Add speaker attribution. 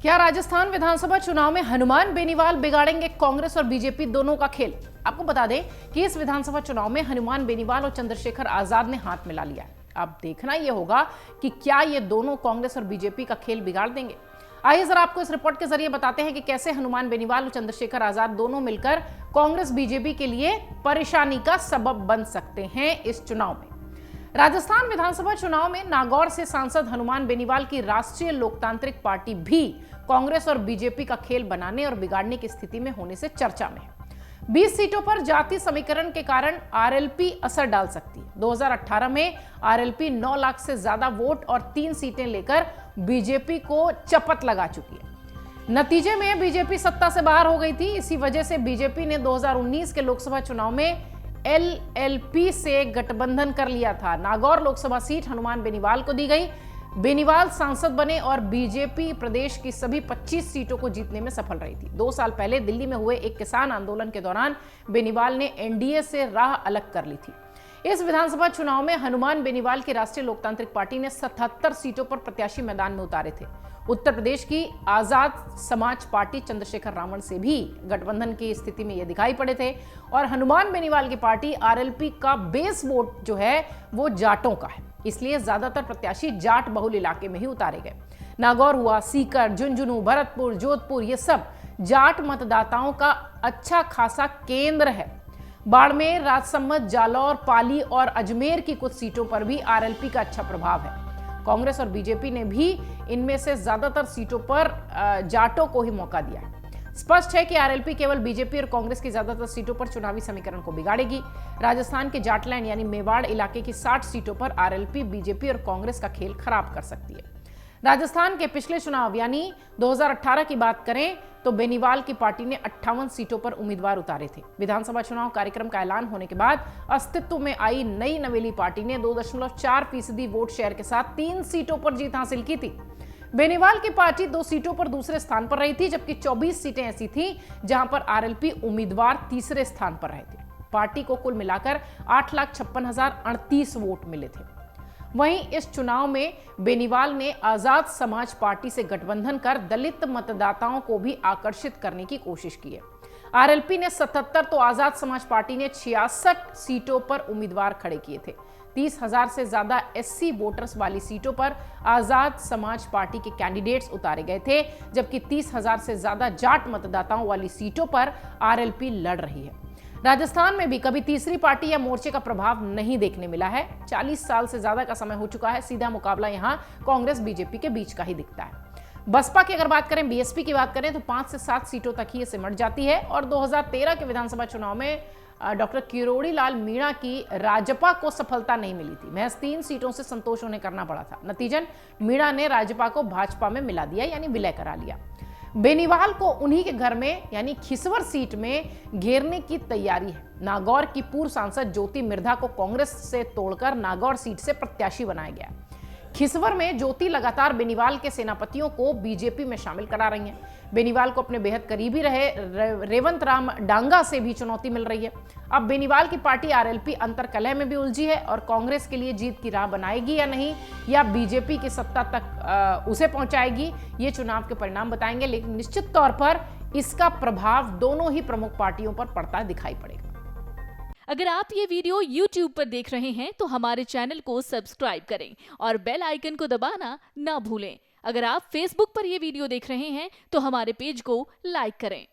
Speaker 1: क्या राजस्थान विधानसभा चुनाव में हनुमान बेनीवाल बिगाड़ेंगे कांग्रेस और बीजेपी दोनों का खेल? आपको बता दें कि इस विधानसभा चुनाव में हनुमान बेनीवाल और चंद्रशेखर आजाद ने हाथ मिला लिया है। अब देखना यह होगा कि क्या ये दोनों कांग्रेस और बीजेपी का खेल बिगाड़ देंगे। आइए जरा आपको इस रिपोर्ट के जरिए बताते हैं कि कैसे हनुमान बेनीवाल और चंद्रशेखर आजाद दोनों मिलकर कांग्रेस बीजेपी के लिए परेशानी का सबब बन सकते हैं इस चुनाव में। राजस्थान विधानसभा चुनाव में नागौर से सांसद हनुमान बेनीवाल की राष्ट्रीय लोकतांत्रिक पार्टी भी कांग्रेस और बीजेपी का खेल बनाने और बिगाड़ने की स्थिति में होने से चर्चा में है। 20 सीटों पर जाति समीकरण के कारण आरएलपी असर डाल सकती है। 2018 में आरएलपी 9 लाख से ज्यादा वोट और 3 सीटें लेकर बीजेपी को चपत लगा चुकी है। नतीजे में बीजेपी सत्ता से बाहर हो गई थी। इसी वजह से बीजेपी ने 2019 के लोकसभा चुनाव में एलएलपी से गठबंधन कर लिया था। नागौर लोकसभा सीट हनुमान बेनीवाल को दी गई। बेनीवाल सांसद बने और बीजेपी प्रदेश की सभी 25 सीटों को जीतने में सफल रही थी। 2 साल पहले दिल्ली में हुए एक किसान आंदोलन के दौरान बेनीवाल ने एनडीए से राह अलग कर ली थी। इस विधानसभा चुनाव में हनुमान बेनीवाल की राष्ट्रीय लोकतांत्रिक पार्टी ने 77 सीटों पर प्रत्याशी मैदान में उतारे थे। उत्तर प्रदेश की आजाद समाज पार्टी चंद्रशेखर रावण से भी गठबंधन की स्थिति में ये दिखाई पड़े थे और हनुमान बेनीवाल की पार्टी आरएलपी का बेस वोट जो है वो जाटों का है, इसलिए ज्यादातर प्रत्याशी जाट बहुल इलाके में ही उतारे गए। नागौर हुआ, सीकर, झुंझुनू, भरतपुर, जोधपुर, ये सब जाट मतदाताओं का अच्छा खासा केंद्र है। बाड़मेर, राजसमंद, जालौर, पाली और अजमेर की कुछ सीटों पर भी आरएलपी का अच्छा प्रभाव है। कांग्रेस और बीजेपी ने भी इनमें से ज्यादातर सीटों पर जाटों को ही मौका दिया है। स्पष्ट है कि आरएलपी केवल बीजेपी और कांग्रेस की ज्यादातर सीटों पर चुनावी समीकरण को बिगाड़ेगी। राजस्थान के जाटलैंड यानी मेवाड़ इलाके की 60 सीटों पर आरएलपी बीजेपी और कांग्रेस का खेल खराब कर सकती है। राजस्थान के पिछले चुनाव यानी 2018 की बात करें तो बेनीवाल की पार्टी ने 58 सीटों पर उम्मीदवार उतारे थे। विधानसभा चुनाव कार्यक्रम का ऐलान होने के बाद अस्तित्व में आई नई नवेली पार्टी ने 2.4% वोट शेयर के साथ 3 सीटों पर जीत हासिल की थी। बेनीवाल की पार्टी 2 सीटों पर दूसरे स्थान पर रही थी, जबकि 24 सीटें ऐसी थीं जहां पर आरएलपी उम्मीदवार तीसरे स्थान पर रहे थे। पार्टी को कुल मिलाकर 8,56,038 वोट मिले थे। वहीं इस चुनाव में बेनीवाल ने आजाद समाज पार्टी से गठबंधन कर दलित मतदाताओं को भी आकर्षित करने की कोशिश की है। आरएलपी ने 77 तो आजाद समाज पार्टी ने 66 सीटों पर उम्मीदवार खड़े किए थे। 30,000 से ज्यादा एससी वोटर्स वाली सीटों पर आजाद समाज पार्टी के कैंडिडेट्स उतारे गए थे, जबकि 30,000 से ज्यादा जाट मतदाताओं वाली सीटों पर आरएलपी लड़ रही है। राजस्थान में भी कभी तीसरी पार्टी या मोर्चे का प्रभाव नहीं देखने मिला है। 40 साल से ज्यादा का समय हो चुका है। सीधा मुकाबला यहां कांग्रेस बीजेपी के बीच का ही दिखता है। बसपा की अगर बात करें, बीएसपी की बात करें तो 5 से 7 सीटों तक ही ये सिमट जाती है और 2013 के विधानसभा चुनाव में डॉक्टर किरोड़ी लाल मीणा की राजपा को सफलता नहीं मिली थी। महज 3 सीटों से संतोष उन्हें करना पड़ा था। नतीजन मीणा ने राजपा को भाजपा में मिला दिया, यानी विलय करा लिया। बेनीवाल को उन्हीं के घर में यानी खिसवर सीट में घेरने की तैयारी है। नागौर की पूर्व सांसद ज्योति मिर्धा को कांग्रेस से तोड़कर नागौर सीट से प्रत्याशी बनाया गया। खिसवर में ज्योति लगातार बेनीवाल के सेनापतियों को बीजेपी में शामिल करा रही हैं। बेनीवाल को अपने बेहद करीबी रहे रेवंत राम डांगा से भी चुनौती मिल रही है। अब बेनीवाल की पार्टी आरएलपी अंतरकलह में भी उलझी है और कांग्रेस के लिए जीत की राह बनाएगी या नहीं, या बीजेपी की सत्ता तक उसे पहुंचाएगी, ये चुनाव के परिणाम बताएंगे। लेकिन निश्चित तौर पर इसका प्रभाव दोनों ही प्रमुख पार्टियों पर पड़ता दिखाई पड़ेगा।
Speaker 2: अगर आप ये वीडियो YouTube पर देख रहे हैं तो हमारे चैनल को सब्सक्राइब करें और बेल आइकन को दबाना ना भूलें। अगर आप Facebook पर ये वीडियो देख रहे हैं तो हमारे पेज को लाइक करें।